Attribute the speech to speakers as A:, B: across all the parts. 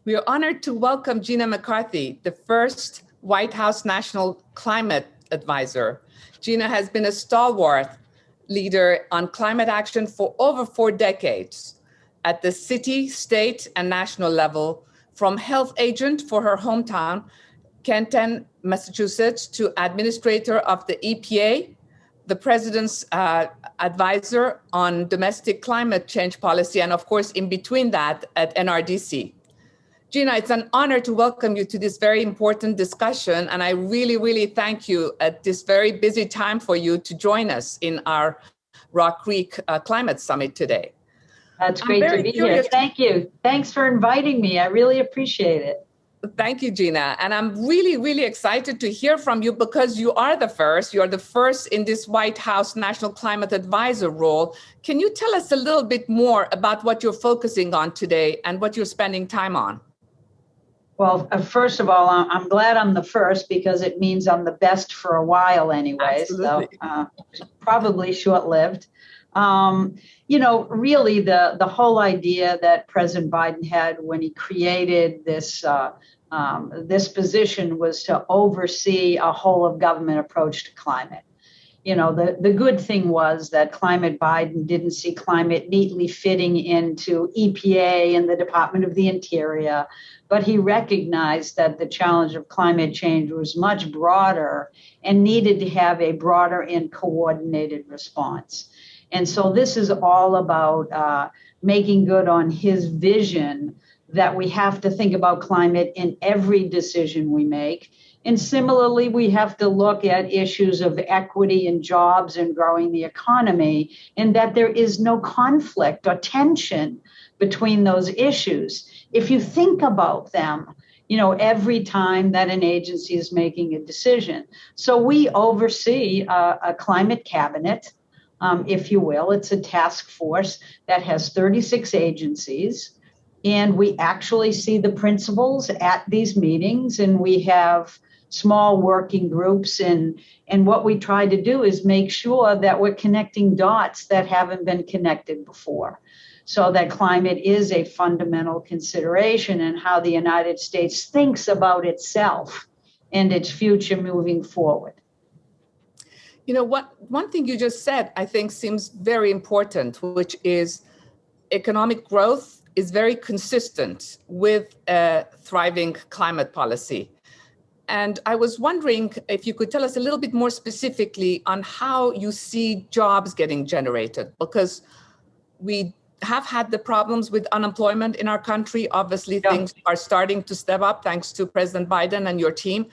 A: We are honored to welcome Gina Mccarthy, the first White House National Climate Advisor. Gina has been a stalwart leader on climate action for over 4 decades at the city, state, and national level, from health agent for her hometown, Canton, Massachusetts, to administrator of the EPA, the president's advisor on domestic climate change policy, and of course, in between that at NRDC. Gina, it's an honor to welcome you to this very important discussion, and I really, really thank you at this very busy time for you to join us in our RockCreek Climate Summit today.
B: That's great to be here. Thank you. Thanks for inviting me. I really appreciate it.
A: Thank you, Gina. And I'm really, really excited to hear from you because you are the first in this White House National Climate Advisor role. Can you tell us a little bit more about what you're focusing on today and what you're spending time on?
B: Well, first of all, I'm glad I'm the first because it means I'm the best for a while anyway. Absolutely. So probably short-lived. Really the whole idea that President Biden had when he created this position was to oversee a whole of government approach to climate. The good thing was that Climate Biden didn't see climate neatly fitting into EPA and the Department of the Interior, but he recognized that the challenge of climate change was much broader and needed to have a broader and coordinated response. And so this is all about making good on his vision that we have to think about climate in every decision we make. And similarly, we have to look at issues of equity and jobs and growing the economy, and that there is no conflict or tension between those issues. If you think about them, every time that an agency is making a decision. So we oversee a climate cabinet, if you will. It's a task force that has 36 agencies. And we actually see the principals at these meetings, and we have small working groups. And what we try to do is make sure that we're connecting dots that haven't been connected before, so that climate is a fundamental consideration in how the United States thinks about itself and its future moving forward.
A: One thing you just said, I think, seems very important, which is economic growth is very consistent with a thriving climate policy. And I was wondering if you could tell us a little bit more specifically on how you see jobs getting generated, because we have had the problems with unemployment in our country. Obviously, things are starting to step up thanks to President Biden and your team.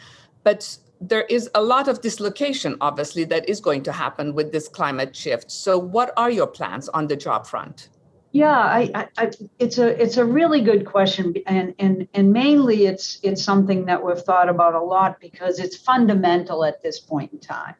A: But there is a lot of dislocation, obviously, that is going to happen with this climate shift. So what are your plans on the job front?
B: Yeah, it's a really good question, and mainly it's something that we've thought about a lot because it's fundamental at this point in time.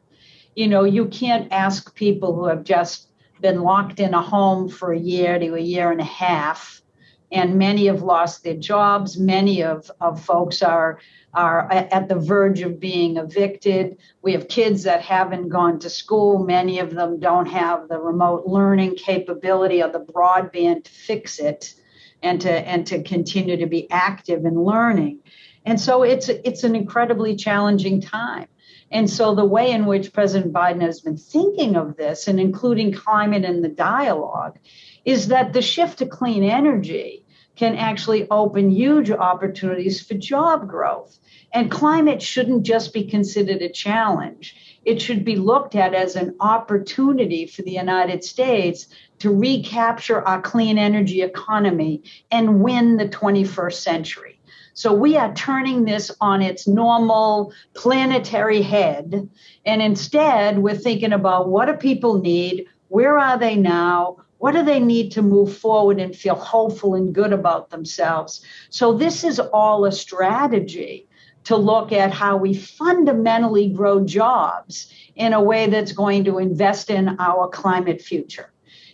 B: You can't ask people who have just been locked in a home for a year to a year and a half, and many have lost their jobs. Many of folks are at the verge of being evicted. We have kids that haven't gone to school. Many of them don't have the remote learning capability or the broadband to fix it and to continue to be active in learning. And so it's an incredibly challenging time. And so the way in which President Biden has been thinking of this and including climate in the dialogue is that the shift to clean energy can actually open huge opportunities for job growth. And climate shouldn't just be considered a challenge. It should be looked at as an opportunity for the United States to recapture our clean energy economy and win the 21st century. So we are turning this on its normal planetary head. And instead, we're thinking about what do people need? Where are they now? What do they need to move forward and feel hopeful and good about themselves? So this is all a strategy to look at how we fundamentally grow jobs in a way that's going to invest in our climate future.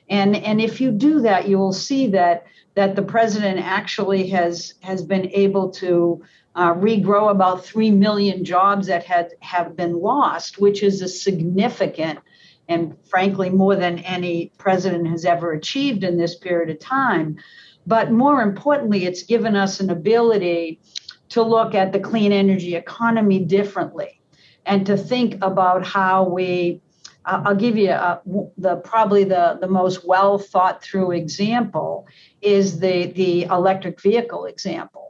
B: And if you do that, you will see that the president actually has been able to regrow about 3 million jobs that have been lost, which is a significant and frankly more than any president has ever achieved in this period of time. But more importantly, it's given us an ability to look at the clean energy economy differently and to think about how we, I'll give you probably the most well thought through example is the electric vehicle example.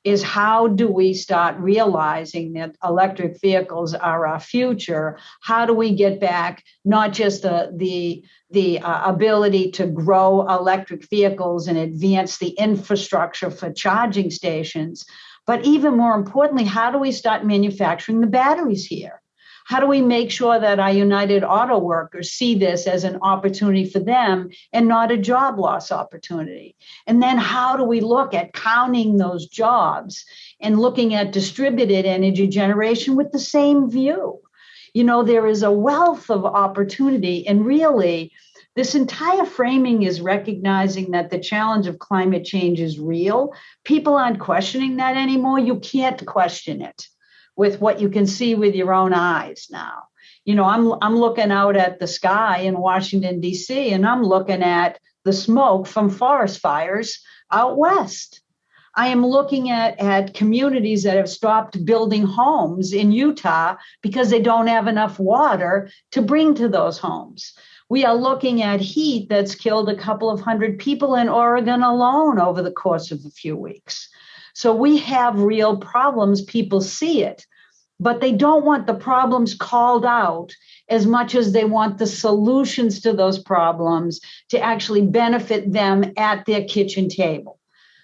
B: Is how do we start realizing that electric vehicles are our future? How do we get back not just the ability to grow electric vehicles and advance the infrastructure for charging stations, but even more importantly, how do we start manufacturing the batteries here? How do we make sure that our United Auto Workers see this as an opportunity for them and not a job loss opportunity? And then how do we look at counting those jobs and looking at distributed energy generation with the same view? You know, there is a wealth of opportunity, and really, this entire framing is recognizing that the challenge of climate change is real. People aren't questioning that anymore. You can't question it with what you can see with your own eyes now. You know, I'm looking out at the sky in Washington, D.C., and I'm looking at the smoke from forest fires out west. I am looking at communities that have stopped building homes in Utah because they don't have enough water to bring to those homes. We are looking at heat that's killed a couple of hundred people in Oregon alone over the course of a few weeks. So we have real problems. People see it, but they don't want the problems called out as much as they want the solutions to those problems to actually benefit them at their kitchen table.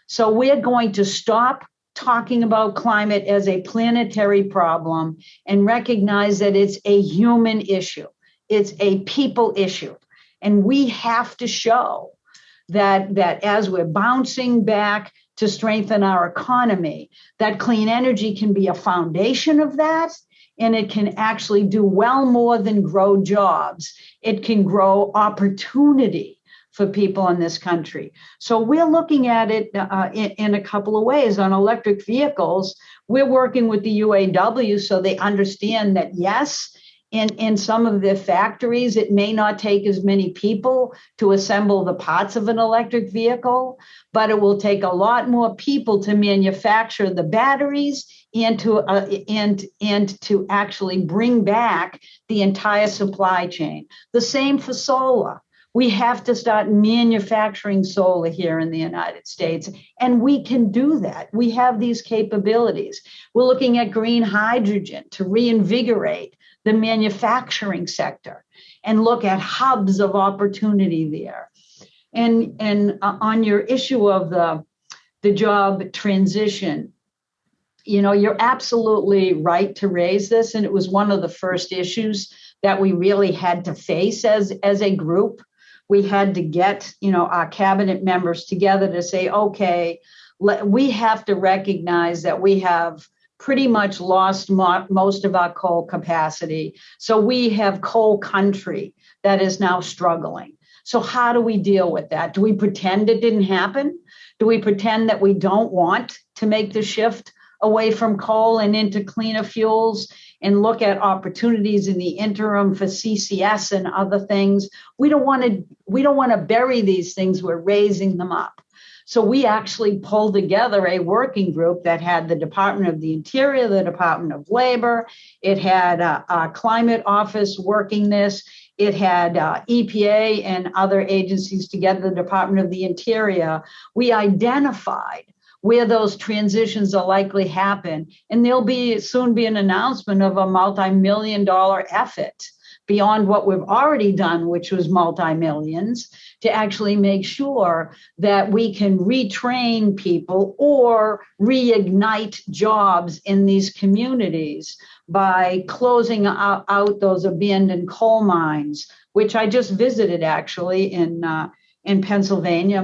B: So we're going to stop talking about climate as a planetary problem and recognize that it's a human issue. It's a people issue. And we have to show that as we're bouncing back to strengthen our economy, that clean energy can be a foundation of that, and it can actually do well more than grow jobs. It can grow opportunity for people in this country. So we're looking at it in a couple of ways. On electric vehicles, we're working with the UAW so they understand that, yes, in some of their factories, it may not take as many people to assemble the parts of an electric vehicle, but it will take a lot more people to manufacture the batteries and to actually bring back the entire supply chain. The same for solar. We have to start manufacturing solar here in the United States, and we can do that. We have these capabilities. We're looking at green hydrogen to reinvigorate the manufacturing sector and look at hubs of opportunity there. And on your issue of the job transition, you know, you're absolutely right to raise this. And it was one of the first issues that we really had to face as a group. We had to get, you know, our cabinet members together to say, okay, we have to recognize that we have pretty much lost most of our coal capacity. So we have coal country that is now struggling. So how do we deal with that? Do we pretend it didn't happen? Do we pretend that we don't want to make the shift away from coal and into cleaner fuels and look at opportunities in the interim for CCS and other things? We don't want to bury these things. We're raising them up. So we actually pulled together a working group that had the Department of the Interior, the Department of Labor. It had a climate office working this. It had EPA and other agencies together, the Department of the Interior. We identified where those transitions are likely happen. And there'll soon be an announcement of a multi-million-dollar effort beyond what we've already done, which was multi-millions, to actually make sure that we can retrain people or reignite jobs in these communities by closing out those abandoned coal mines, which I just visited actually in Pennsylvania.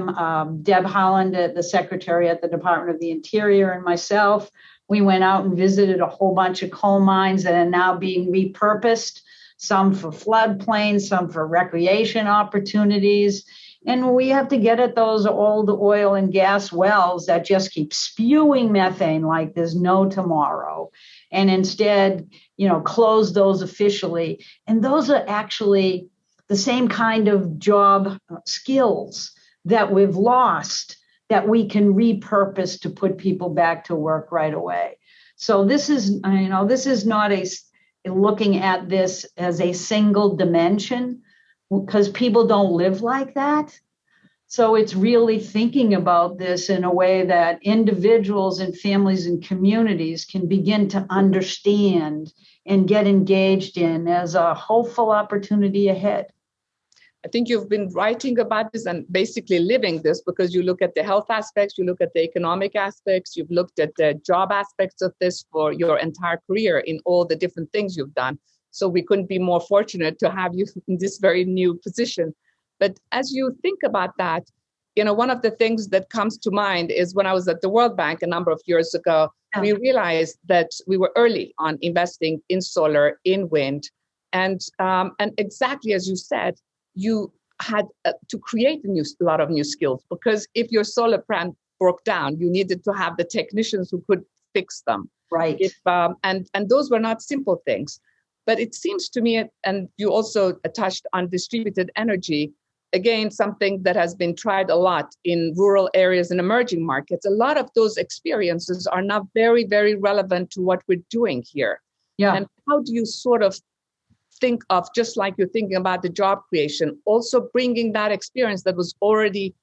B: Deb Haaland, the secretary at the Department of the Interior, and myself, we went out and visited a whole bunch of coal mines that are now being repurposed, some for floodplains, some for recreation opportunities. And we have to get at those old oil and gas wells that just keep spewing methane like there's no tomorrow. And instead, you know, close those officially. And those are actually the same kind of job skills that we've lost that we can repurpose to put people back to work right away. So this is, this is not looking at this as a single dimension, because people don't live like that. So it's really thinking about this in a way that individuals and families and communities can begin to understand and get engaged in as a hopeful opportunity ahead.
A: I think you've been writing about this and basically living this, because you look at the health aspects, you look at the economic aspects, you've looked at the job aspects of this for your entire career in all the different things you've done. So we couldn't be more fortunate to have you in this very new position. But as you think about that, one of the things that comes to mind is when I was at the World Bank a number of years ago, we realized that we were early on investing in solar, in wind. And exactly as you said, you had to create a lot of new skills, because if your solar plant broke down, you needed to have the technicians who could fix them.
B: Right.
A: And those were not simple things. But it seems to me, and you also touched on distributed energy, again, something that has been tried a lot in rural areas and emerging markets. A lot of those experiences are now very, very relevant to what we're doing here.
B: Yeah.
A: And how do you sort of think of, just like you're thinking about the job creation, also bringing that experience that was already,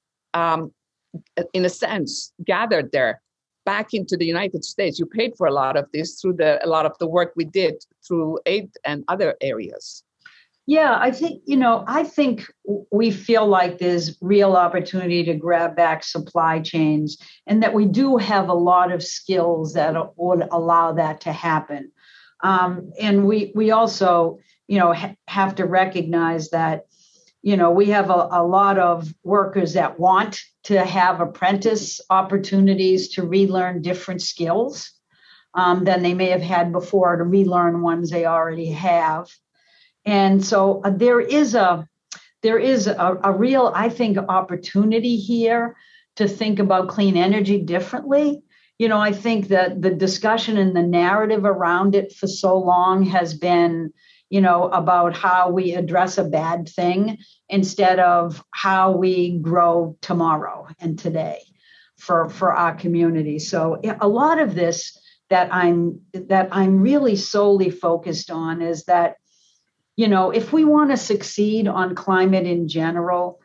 A: in a sense, gathered there back into the United States? You paid for a lot of this through a lot of the work we did through aid and other areas.
B: Yeah, I think we feel like there's real opportunity to grab back supply chains, and that we do have a lot of skills that would allow that to happen. And we also, have to recognize that, we have a lot of workers that want to have apprentice opportunities to relearn different skills than they may have had before, to relearn ones they already have. And so there is a real, I think, opportunity here to think about clean energy differently. I think that the discussion and the narrative around it for so long has been, about how we address a bad thing instead of how we grow tomorrow and today for our community. So a lot of this that I'm really solely focused on is that, if we want to succeed on climate in general,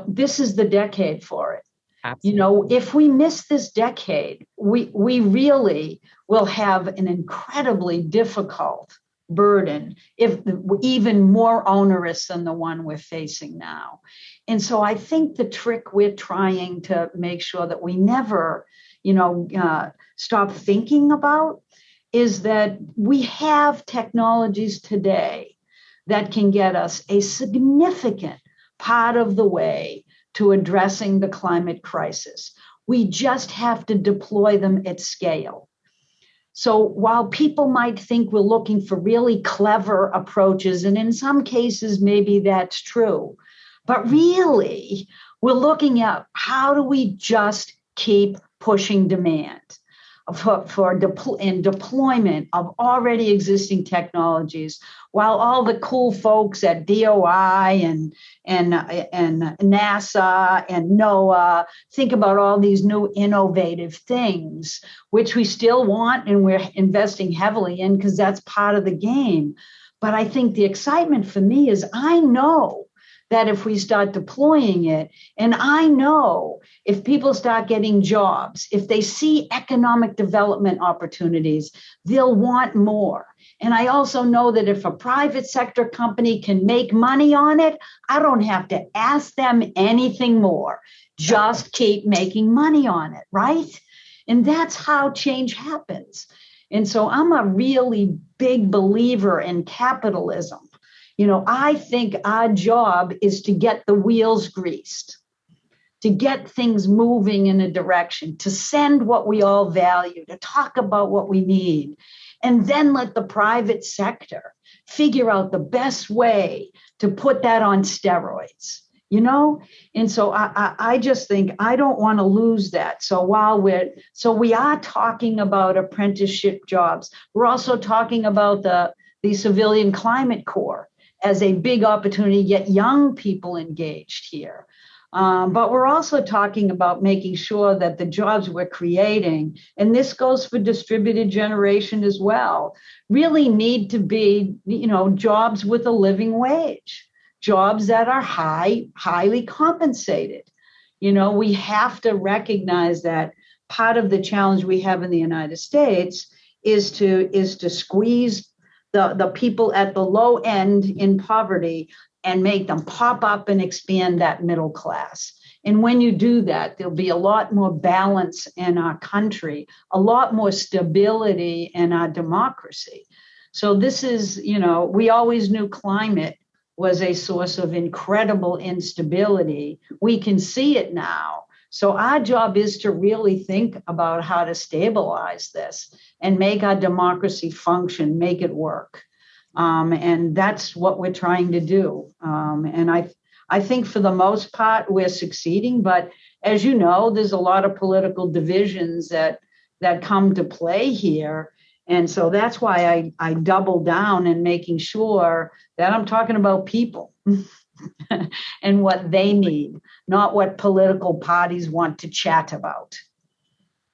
B: this is the decade for it.
A: Absolutely.
B: If we miss this decade, we really will have an incredibly difficult burden, if even more onerous than the one we're facing now. And so I think the trick we're trying to make sure that we never, stop thinking about is that we have technologies today that can get us a significant part of the way to addressing the climate crisis. We just have to deploy them at scale. So while people might think we're looking for really clever approaches, and in some cases, maybe that's true, but really, we're looking at how do we just keep pushing demand for deployment of already existing technologies, while all the cool folks at DOI and NASA and NOAA think about all these new innovative things, which we still want and we're investing heavily in because that's part of the game. But I think the excitement for me is I know that if we start deploying it, and I know if people start getting jobs, if they see economic development opportunities, they'll want more. And I also know that if a private sector company can make money on it, I don't have to ask them anything more. Just keep making money on it, right? And that's how change happens. And so I'm a really big believer in capitalism. I think our job is to get the wheels greased, to get things moving in a direction, to send what we all value, to talk about what we need, and then let the private sector figure out the best way to put that on steroids, And so I just think I don't want to lose that. So we are talking about apprenticeship jobs. We're also talking about the Civilian Climate Corps as a big opportunity to get young people engaged here. But we're also talking about making sure that the jobs we're creating, and this goes for distributed generation as well, really need to be, jobs with a living wage, jobs that are highly compensated. We have to recognize that part of the challenge we have in the United States is to squeeze the people at the low end in poverty and make them pop up and expand that middle class. And when you do that, there'll be a lot more balance in our country, a lot more stability in our democracy. So this is, we always knew climate was a source of incredible instability. We can see it now. So our job is to really think about how to stabilize this and make our democracy function, make it work. And that's what we're trying to do. And I think for the most part, we're succeeding. But as you know, there's a lot of political divisions that come to play here. And so that's why I double down in making sure that I'm talking about people and what they need, not what political parties want to chat about.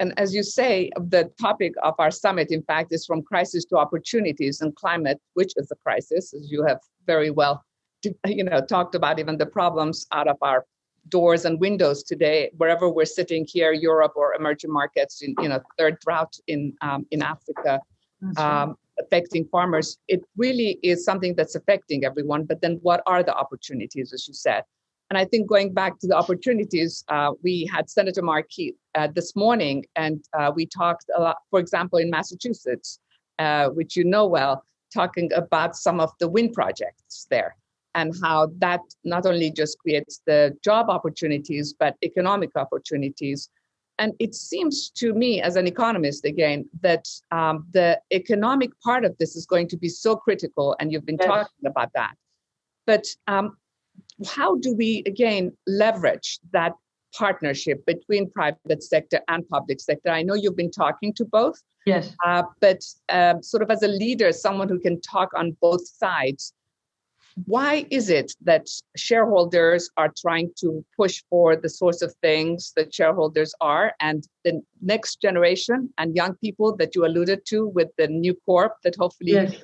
A: And as you say, the topic of our summit, in fact, is from crisis to opportunities, and climate, which is a crisis, as you have very well, talked about, even the problems out of our doors and windows today, wherever we're sitting here, Europe or emerging markets, in third drought in Africa, affecting farmers. It really is something that's affecting everyone. But then, what are the opportunities, as you said? And I think going back to the opportunities, we had Senator Markey this morning, and we talked a lot, for example, in Massachusetts, which you know well, talking about some of the wind projects there and how that not only just creates the job opportunities, but economic opportunities. And it seems to me, as an economist, again, that the economic part of this is going to be so critical, and you've been talking about that. But how do we, again, leverage that partnership between private sector and public sector? I know you've been talking to both.
B: Yes.
A: But sort of as a leader, someone who can talk on both sides, why is it that shareholders are trying to push for the sorts of things that shareholders are, and the next generation and young people that you alluded to with the new corp that hopefully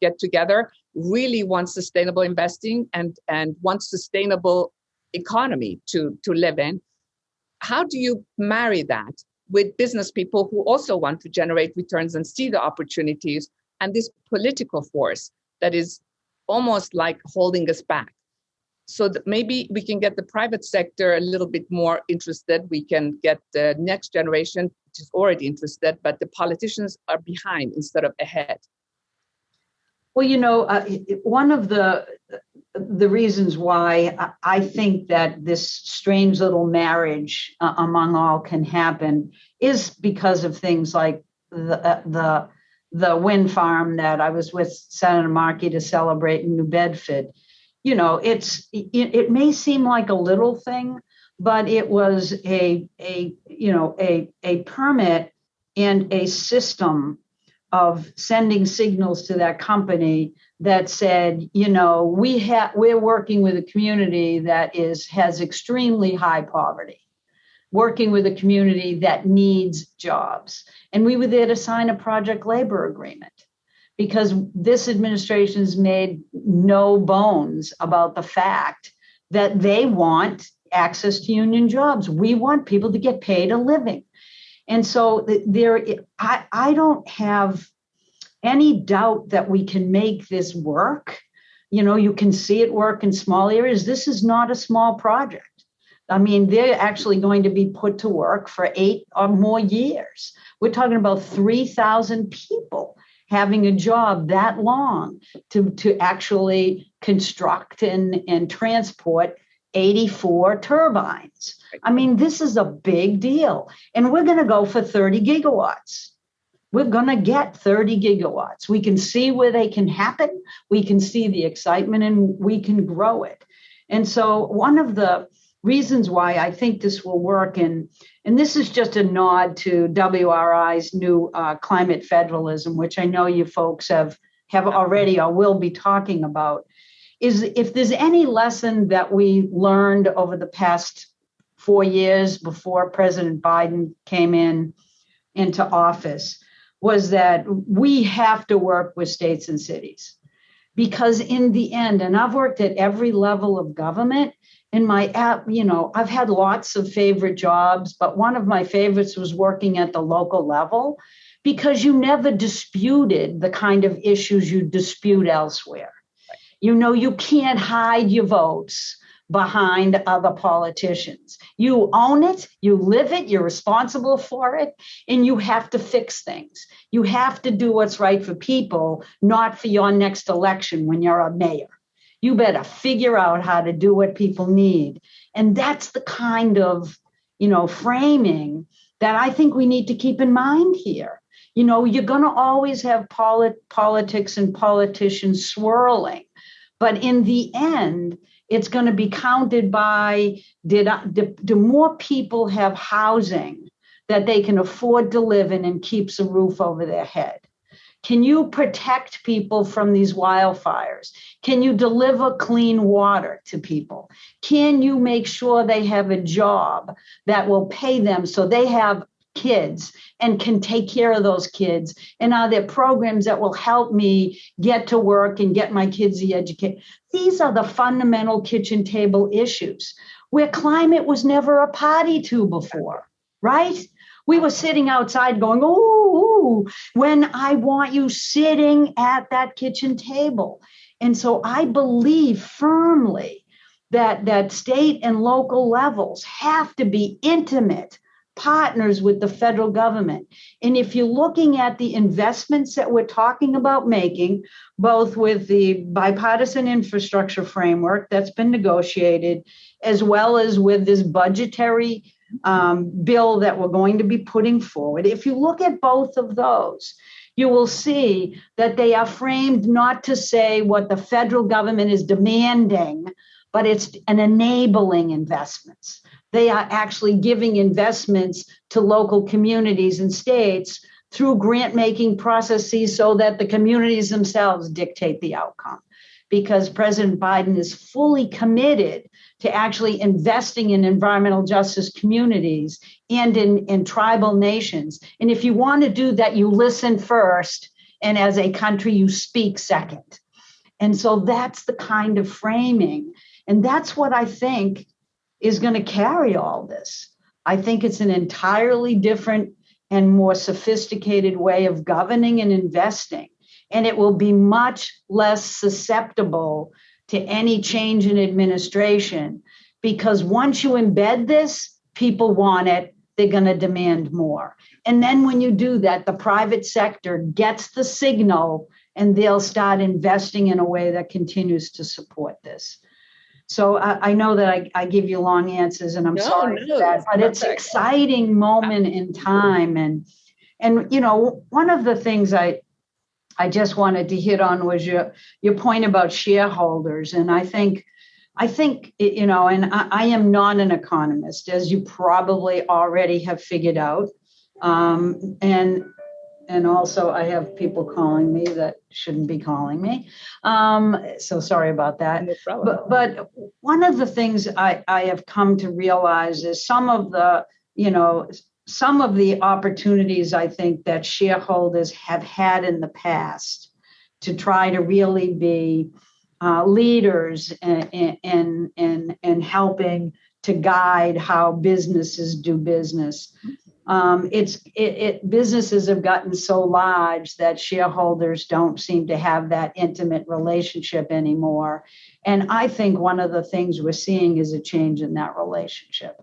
A: get together really want sustainable investing and want sustainable economy to live in? How do you marry that with business people who also want to generate returns and see the opportunities, and this political force that is almost like holding us back? So that maybe we can get the private sector a little bit more interested. We can get the next generation, which is already interested, but the politicians are behind instead of ahead.
B: Well, one of the reasons why I think that this strange little marriage among all can happen is because of things like the wind farm that I was with Senator Markey to celebrate in New Bedford. It may seem like a little thing, but it was a permit and a system of sending signals to that company that said, we're working with a community that has extremely high poverty, working with a community that needs jobs. And we were there to sign a project labor agreement because this administration's made no bones about the fact that they want access to union jobs. We want people to get paid a living. And so I don't have any doubt that we can make this work. You can see it work in small areas. This is not a small project. I mean, they're actually going to be put to work for 8 or more years. We're talking about 3,000 people having a job that long to actually construct and transport 84 turbines. I mean, this is a big deal. And we're going to go for 30 gigawatts. We're going to get 30 gigawatts. We can see where they can happen. We can see the excitement and we can grow it. And so one of the reasons why I think this will work, and this is just a nod to WRI's new climate federalism, which I know you folks have already or will be talking about, is if there's any lesson that we learned over the past 4 years before President Biden came into office, was that we have to work with states and cities. Because in the end, and I've worked at every level of government, in my app, I've had lots of favorite jobs, but one of my favorites was working at the local level, because you never disputed the kind of issues you dispute elsewhere. You can't hide your votes behind other politicians. You own it, you live it, you're responsible for it, and you have to fix things. You have to do what's right for people, not for your next election when you're a mayor. You better figure out how to do what people need. And that's the kind of, framing that I think we need to keep in mind here. You're going to always have politics and politicians swirling. But in the end, it's going to be counted by, do more people have housing that they can afford to live in and keeps a roof over their head? Can you protect people from these wildfires? Can you deliver clean water to people? Can you make sure they have a job that will pay them so they have kids and can take care of those kids? And are there programs that will help me get to work and get my kids the education? These are the fundamental kitchen table issues where climate was never a party to before, right? We were sitting outside going, ooh, when I want you sitting at that kitchen table. And so I believe firmly that state and local levels have to be intimate partners with the federal government. And if you're looking at the investments that we're talking about making, both with the bipartisan infrastructure framework that's been negotiated, as well as with this budgetary bill that we're going to be putting forward, if you look at both of those, you will see that they are framed not to say what the federal government is demanding, but it's an enabling investments. They are actually giving investments to local communities and states through grant-making processes so that the communities themselves dictate the outcome. Because President Biden is fully committed to actually investing in environmental justice communities and in tribal nations. And if you want to do that, you listen first, and as a country, you speak second. And so that's the kind of framing. And that's what I think is going to carry all this. I think it's an entirely different and more sophisticated way of governing and investing. And it will be much less susceptible to any change in administration, because once you embed this, people want it, they're going to demand more. And then when you do that, the private sector gets the signal and they'll start investing in a way that continues to support this. So I know that I give you long answers, and I'm sorry for that, but it's an exciting moment in time. And one of the things I just wanted to hit on was your point about shareholders. And I think, and I am not an economist, as you probably already have figured out. And also I have people calling me that shouldn't be calling me. So sorry about that.
A: No problem.
B: But one of the things I have come to realize is some of the opportunities I think that shareholders have had in the past to try to really be leaders in helping to guide how businesses do business. Businesses have gotten so large that shareholders don't seem to have that intimate relationship anymore. And I think one of the things we're seeing is a change in that relationship.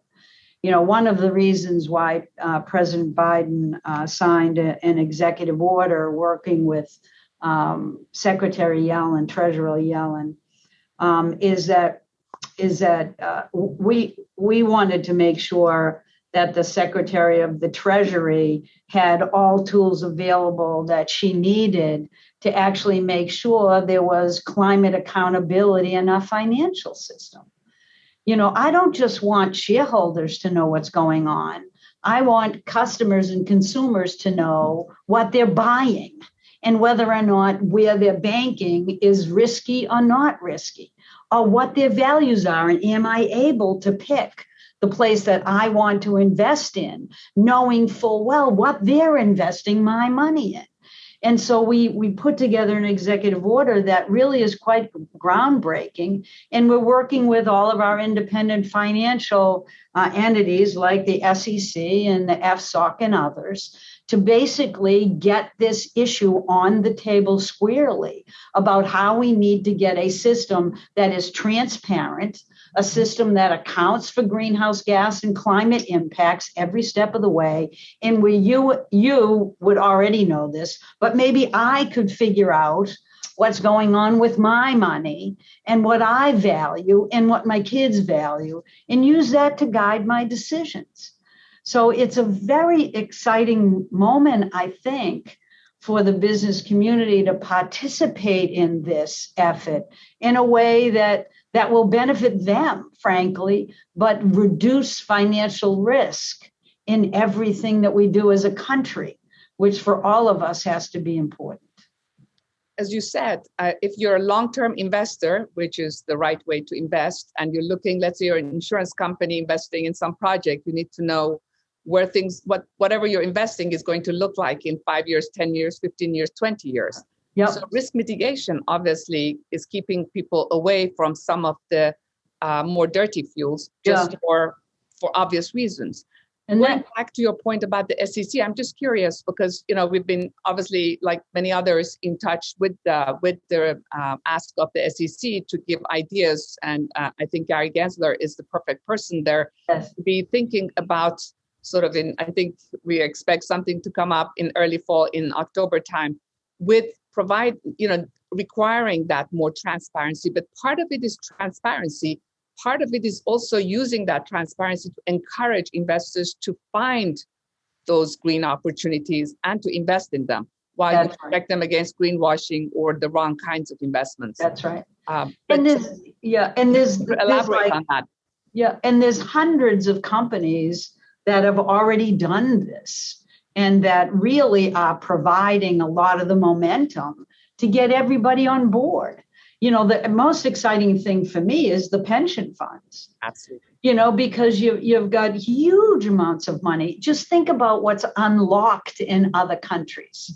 B: One of the reasons why President Biden signed an executive order working with Secretary Yellen, Treasurer Yellen, is that we wanted to make sure that the Secretary of the Treasury had all tools available that she needed to actually make sure there was climate accountability in our financial system. I don't just want shareholders to know what's going on. I want customers and consumers to know what they're buying and whether or not where they're banking is risky or not risky, or what their values are. And am I able to pick the place that I want to invest in, knowing full well what they're investing my money in? And so we put together an executive order that really is quite groundbreaking. And we're working with all of our independent financial entities like the SEC and the FSOC and others to basically get this issue on the table squarely about how we need to get a system that is transparent, a system that accounts for greenhouse gas and climate impacts every step of the way. And where you would already know this, but maybe I could figure out what's going on with my money and what I value and what my kids value, and use that to guide my decisions. So it's a very exciting moment, I think, for the business community to participate in this effort in a way that will benefit them, frankly, but reduce financial risk in everything that we do as a country, which for all of us has to be important.
A: As you said, if you're a long-term investor, which is the right way to invest, and you're looking, let's say you're an insurance company investing in some project, you need to know where things, whatever you're investing is going to look like in 5 years, 10 years, 15 years, 20 years. Yep. So risk mitigation obviously is keeping people away from some of the more dirty fuels, just for obvious reasons. And going back to your point about the SEC, I'm just curious because we've been obviously, like many others, in touch with the ask of the SEC to give ideas, and I think Gary Gensler is the perfect person there to be thinking about sort of I think we expect something to come up in early fall in October time with requiring that more transparency. But part of it is transparency. Part of it is also using that transparency to encourage investors to find those green opportunities and to invest in them while you protect them against greenwashing or the wrong kinds of investments.
B: That's right.
A: And
B: there's
A: elaborate on that.
B: Yeah, and there's hundreds of companies that have already done this and that really are providing a lot of the momentum to get everybody on board. The most exciting thing for me is the pension funds.
A: Absolutely.
B: Because you've got huge amounts of money. Just think about what's unlocked in other countries.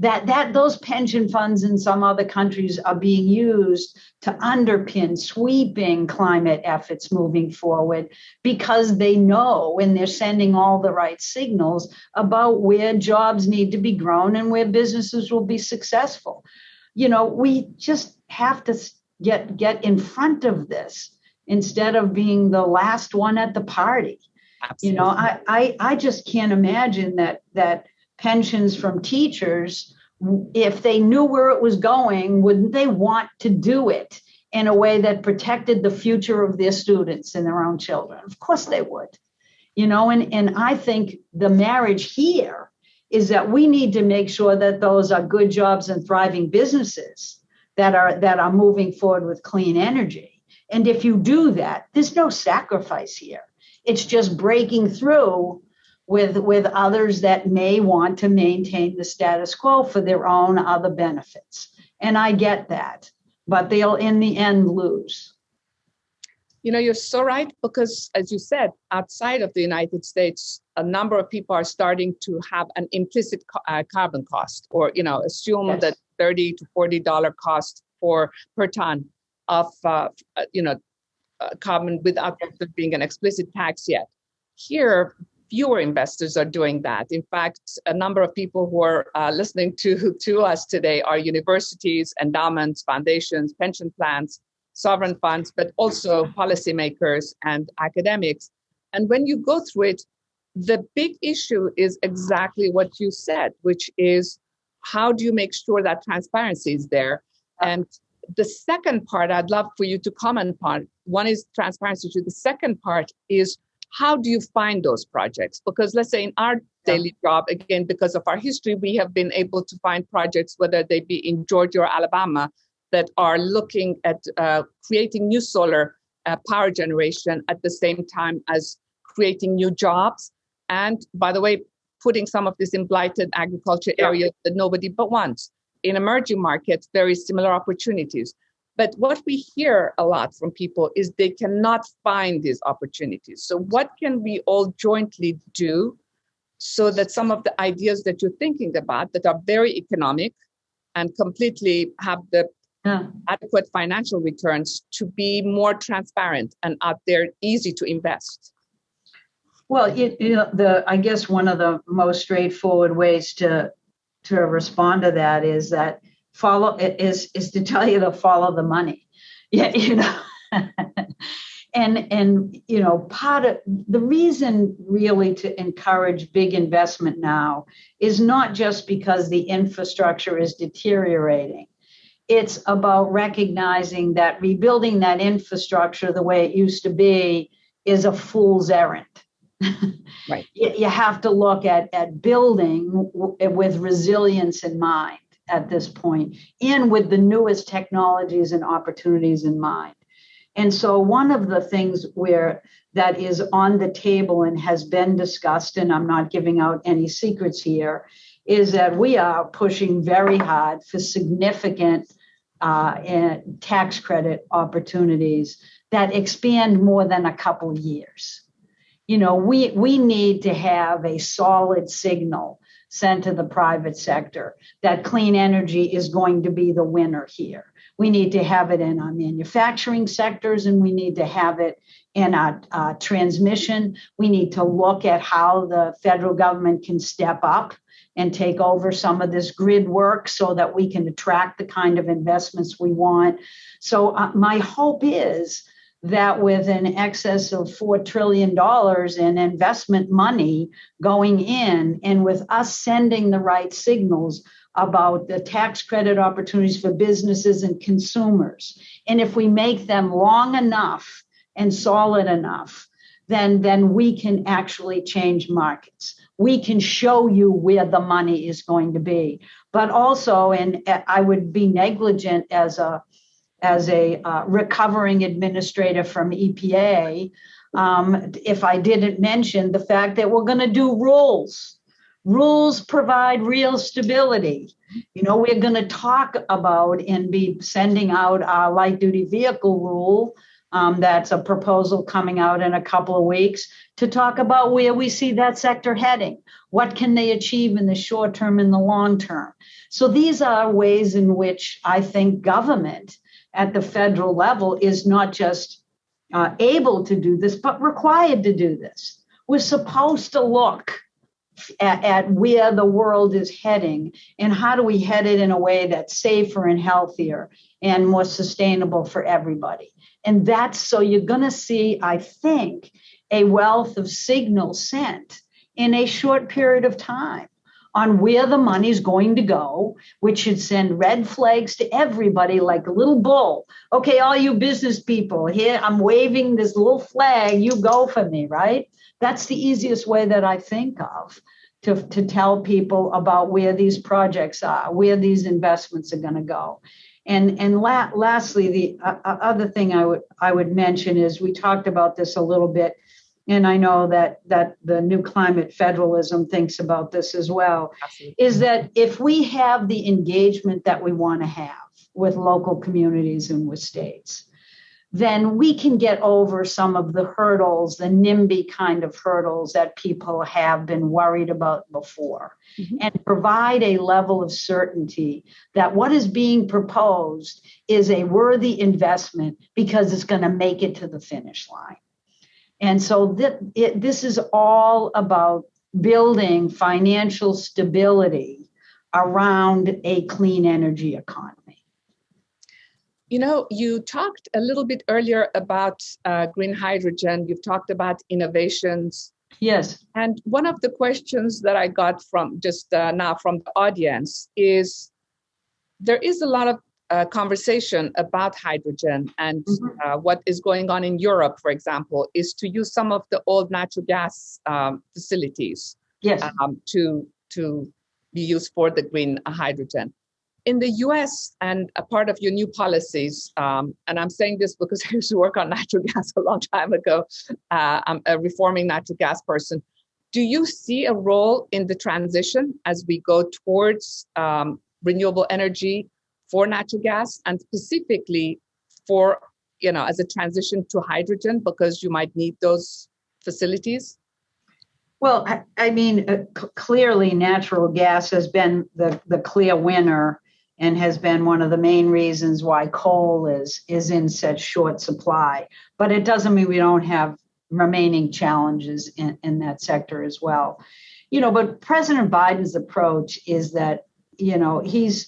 B: That those pension funds in some other countries are being used to underpin sweeping climate efforts moving forward because they know and they're sending all the right signals about where jobs need to be grown and where businesses will be successful. We just have to get in front of this instead of being the last one at the party.
A: Absolutely.
B: I just can't imagine that pensions from teachers, if they knew where it was going, wouldn't they want to do it in a way that protected the future of their students and their own children? Of course they would. And I think the marriage here is that we need to make sure that those are good jobs and thriving businesses that are moving forward with clean energy. And if you do that, there's no sacrifice here. It's just breaking through with others that may want to maintain the status quo for their own other benefits. And I get that, but they'll in the end lose.
A: You're so right, because as you said, outside of the United States, a number of people are starting to have an implicit carbon cost, or, assume that $30 to $40 cost per ton of, carbon without there being an explicit tax yet. Here, fewer investors are doing that. In fact, a number of people who are listening to us today are universities, endowments, foundations, pension plans, sovereign funds, but also policymakers and academics. And when you go through it, the big issue is exactly what you said, which is how do you make sure that transparency is there? And the second part I'd love for you to comment on, one is transparency. The second part is how do you find those projects? Because let's say in our daily job, again, because of our history, we have been able to find projects, whether they be in Georgia or Alabama, that are looking at creating new solar power generation at the same time as creating new jobs. And by the way, putting some of this in blighted agriculture areas that nobody but wants. In emerging markets, very similar opportunities. But what we hear a lot from people is they cannot find these opportunities. So what can we all jointly do so that some of the ideas that you're thinking about that are very economic and completely have the adequate financial returns to be more transparent and out there, easy to invest?
B: Well, I guess one of the most straightforward ways to respond to that is that is to tell you to follow the money. Yeah, and part of the reason really to encourage big investment now is not just because the infrastructure is deteriorating. It's about recognizing that rebuilding that infrastructure the way it used to be is a fool's errand.
A: Right.
B: You have to look at building with resilience in mind at this point, and with the newest technologies and opportunities in mind. And so one of the things that is on the table and has been discussed, and I'm not giving out any secrets here, is that we are pushing very hard for significant tax credit opportunities that expand more than a couple years. We need to have a solid signal sent to the private sector that clean energy is going to be the winner here. We need to have it in our manufacturing sectors, and we need to have it in our transmission. We need to look at how the federal government can step up and take over some of this grid work so that we can attract the kind of investments we want. So my hope is that with an excess of $4 trillion in investment money going in, and with us sending the right signals about the tax credit opportunities for businesses and consumers, and if we make them long enough and solid enough, then we can actually change markets. We can show you where the money is going to be. But also, and I would be negligent as a recovering administrator from EPA, if I didn't mention the fact that we're going to do rules. Rules provide real stability. We're going to talk about and be sending out our light duty vehicle rule. That's a proposal coming out in a couple of weeks to talk about where we see that sector heading. What can they achieve in the short term and the long term? So these are ways in which I think government at the federal level is not just able to do this, but required to do this. We're supposed to look at where the world is heading and how do we head it in a way that's safer and healthier and more sustainable for everybody. And that's so you're going to see, I think, a wealth of signals sent in a short period of time on where the money's going to go, which should send red flags to everybody like a little bull. Okay, all you business people, here I'm waving this little flag, you go for me, right? That's the easiest way that I think of to tell people about where these projects are, where these investments are going to go. And lastly, the other thing I would mention is we talked about this a little bit, and I know that the new climate federalism thinks about this as well. Absolutely. Is that if we have the engagement that we want to have with local communities and with states, then we can get over some of the hurdles, the NIMBY kind of hurdles that people have been worried about before, and provide a level of certainty that what is being proposed is a worthy investment because it's going to make it to the finish line. And so this is all about building financial stability around a clean energy economy.
A: You talked a little bit earlier about green hydrogen. You've talked about innovations.
B: Yes.
A: And one of the questions that I got from just now from the audience is there is a lot of conversation about hydrogen, and what is going on in Europe, for example, is to use some of the old natural gas facilities to be used for the green hydrogen. In the US, and a part of your new policies, and I'm saying this because I used to work on natural gas a long time ago, I'm a reforming natural gas person, Do you see a role in the transition as we go towards renewable energy for natural gas, and specifically for, as a transition to hydrogen, because you might need those facilities?
B: Well, I mean, clearly natural gas has been the clear winner and has been one of the main reasons why coal is in such short supply. But it doesn't mean we don't have remaining challenges in that sector as well. But President Biden's approach is that, he's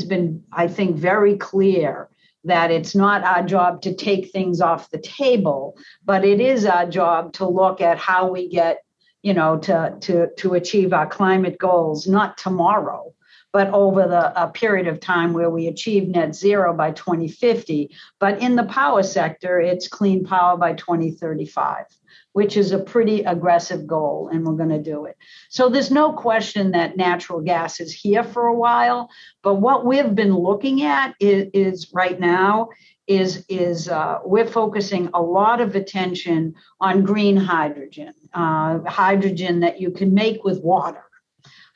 B: been, I think, very clear that it's not our job to take things off the table, but it is our job to look at how we get, to achieve our climate goals, not tomorrow, but over a period of time where we achieve net zero by 2050. But in the power sector, it's clean power by 2035, which is a pretty aggressive goal, and we're going to do it. So there's no question that natural gas is here for a while. But what we've been looking at is right now is we're focusing a lot of attention on green hydrogen, hydrogen that you can make with water,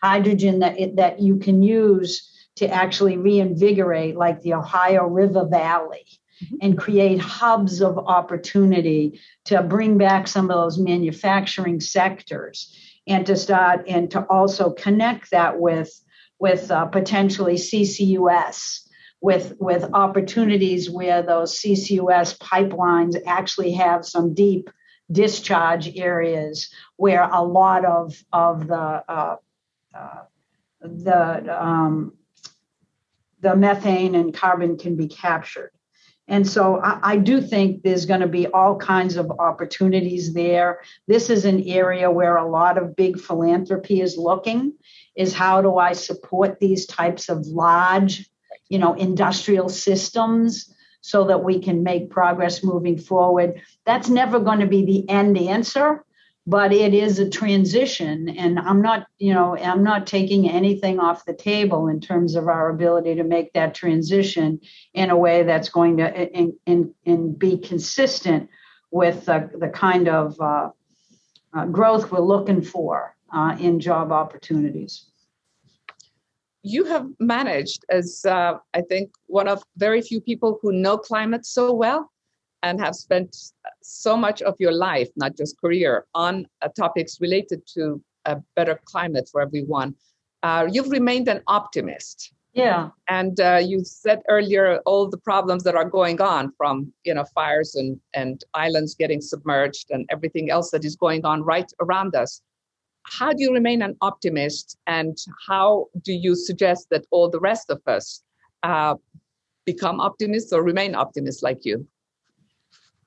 B: hydrogen that you can use to actually reinvigorate, like the Ohio River Valley, and create hubs of opportunity to bring back some of those manufacturing sectors, and to also connect that with potentially CCUS, with opportunities where those CCUS pipelines actually have some deep discharge areas where a lot of the methane and carbon can be captured. And so I do think there's going to be all kinds of opportunities there. This is an area where a lot of big philanthropy is looking, is how do I support these types of large, industrial systems so that we can make progress moving forward. That's never going to be the end answer, but it is a transition, and I'm not taking anything off the table in terms of our ability to make that transition in a way that's going to and be consistent with the kind of growth we're looking for in job opportunities.
A: You have managed, as I think one of very few people who know climate so well, and have spent so much of your life, not just career, on topics related to a better climate for everyone. You've remained an optimist.
B: Yeah.
A: And you said earlier all the problems that are going on, from fires and islands getting submerged and everything else that is going on right around us. How do you remain an optimist, and how do you suggest that all the rest of us become optimists or remain optimists like you?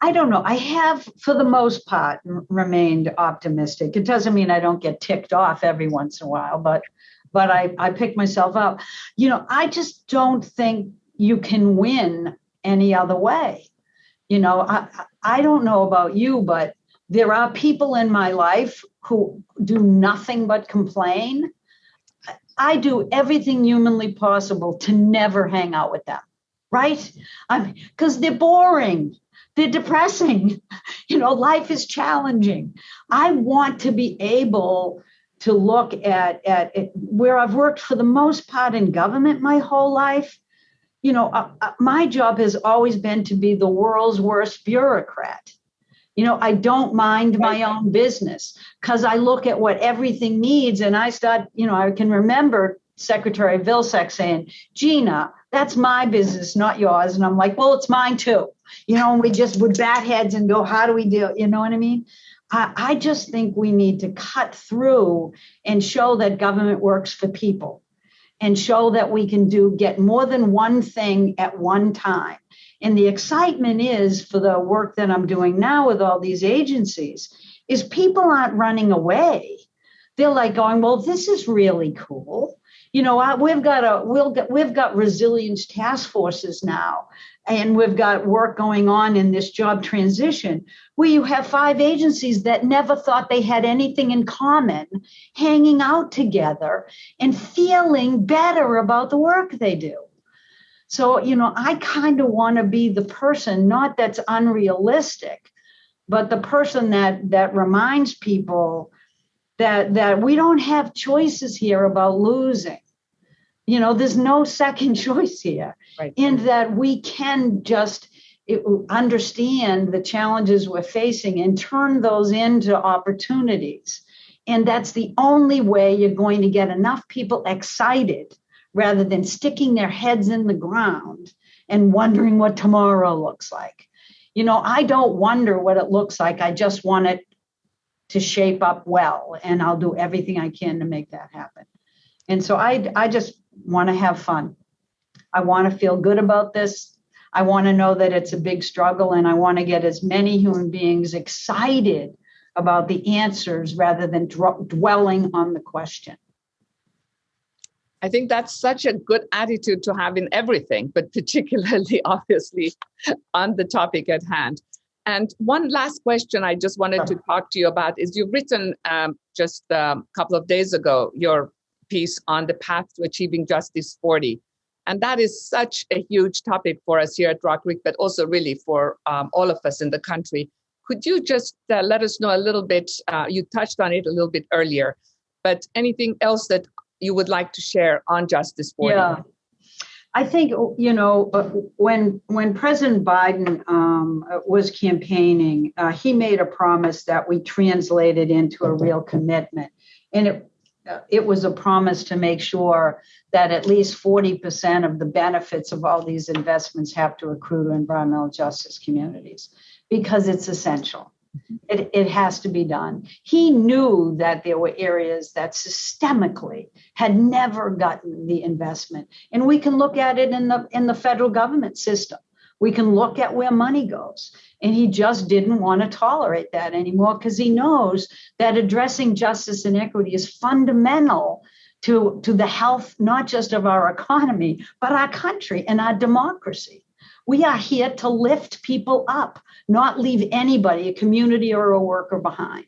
B: I don't know. I have, for the most part, remained optimistic. It doesn't mean I don't get ticked off every once in a while, but I pick myself up. I just don't think you can win any other way. I don't know about you, but there are people in my life who do nothing but complain. I do everything humanly possible to never hang out with them, right? Because they're boring. They're depressing. Life is challenging. I want to be able to look at where I've worked for the most part in government my whole life. My job has always been to be the world's worst bureaucrat. I don't mind my own business because I look at what everything needs, and I start, I can remember Secretary Vilsack saying, Gina, that's my business, not yours. And I'm like, well, it's mine too. And we just would bat heads and go, how do we do it? You know what I mean? I just think we need to cut through and show that government works for people, and show that we can get more than one thing at one time. And the excitement is, for the work that I'm doing now with all these agencies, is people aren't running away. They're like going, well, this is really cool. We've got resilience task forces now, and we've got work going on in this job transition where you have 5 agencies that never thought they had anything in common, hanging out together and feeling better about the work they do. So, I kind of want to be the person, not that's unrealistic, but the person that reminds people that we don't have choices here about losing. There's no second choice here.
A: Right.
B: In that we can just understand the challenges we're facing and turn those into opportunities. And that's the only way you're going to get enough people excited rather than sticking their heads in the ground and wondering what tomorrow looks like. I don't wonder what it looks like. I just want it to shape up well, and I'll do everything I can to make that happen. And so I just want to have fun. I want to feel good about this. I want to know that it's a big struggle, and I want to get as many human beings excited about the answers rather than dwelling on the question.
A: I think that's such a good attitude to have in everything, but particularly, obviously, on the topic at hand. And one last question I just wanted to talk to you about is you've written just a couple of days ago your piece on the path to achieving Justice 40. And that is such a huge topic for us here at RockCreek, but also really for all of us in the country. Could you just let us know a little bit, you touched on it a little bit earlier, but anything else that you would like to share on Justice 40?
B: Yeah. I think, when President Biden was campaigning, he made a promise that we translated into a real commitment. And it was a promise to make sure that at least 40% of the benefits of all these investments have to accrue to environmental justice communities, because it's essential. It has to be done. He knew that there were areas that systemically had never gotten the investment. And we can look at it in the federal government system. We can look at where money goes. And he just didn't want to tolerate that anymore, because he knows that addressing justice and equity is fundamental to the health, not just of our economy, but our country and our democracy. We are here to lift people up, not leave anybody, a community or a worker, behind.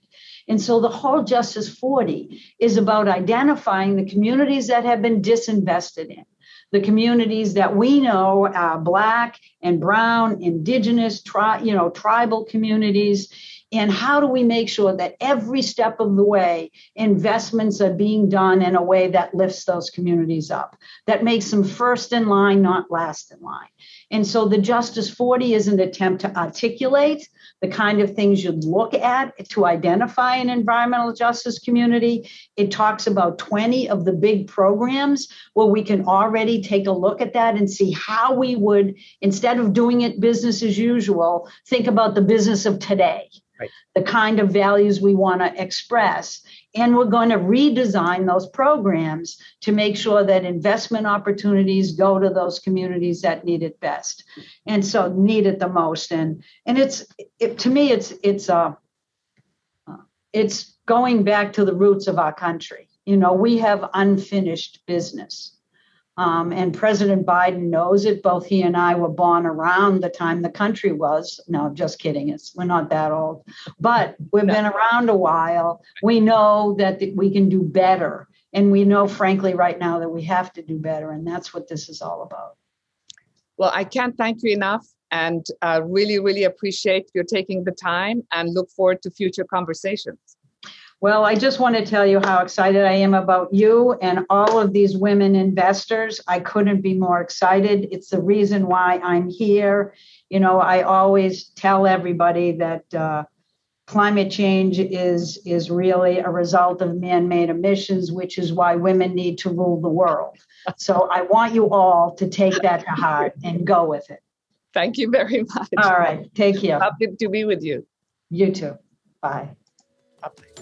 B: And so the whole Justice 40 is about identifying the communities that have been disinvested in, the communities that we know are Black and Brown, Indigenous, tribal communities. And how do we make sure that every step of the way, investments are being done in a way that lifts those communities up, that makes them first in line, not last in line. And so the Justice 40 is an attempt to articulate the kind of things you'd look at to identify an environmental justice community. It talks about 20 of the big programs where we can already take a look at that and see how we would, instead of doing it business as usual, think about the business of today. Right. The kind of values we want to express. And we're going to redesign those programs to make sure that investment opportunities go to those communities that need it best, and so need it the most. And to me, it's going back to the roots of our country. We have unfinished business. And President Biden knows it. Both he and I were born around the time the country was. No, just kidding. We're not that old. But we've been around a while. We know that we can do better. And we know, frankly, right now that we have to do better. And that's what this is all about.
A: Well, I can't thank you enough. And really, really appreciate your taking the time, and look forward to future conversations.
B: Well, I just want to tell you how excited I am about you and all of these women investors. I couldn't be more excited. It's the reason why I'm here. I always tell everybody that climate change is really a result of man-made emissions, which is why women need to rule the world. So I want you all to take that to heart and go with it.
A: Thank you very much.
B: All right. Take care.
A: Happy to be with you.
B: You too. Bye.
A: Bye-bye.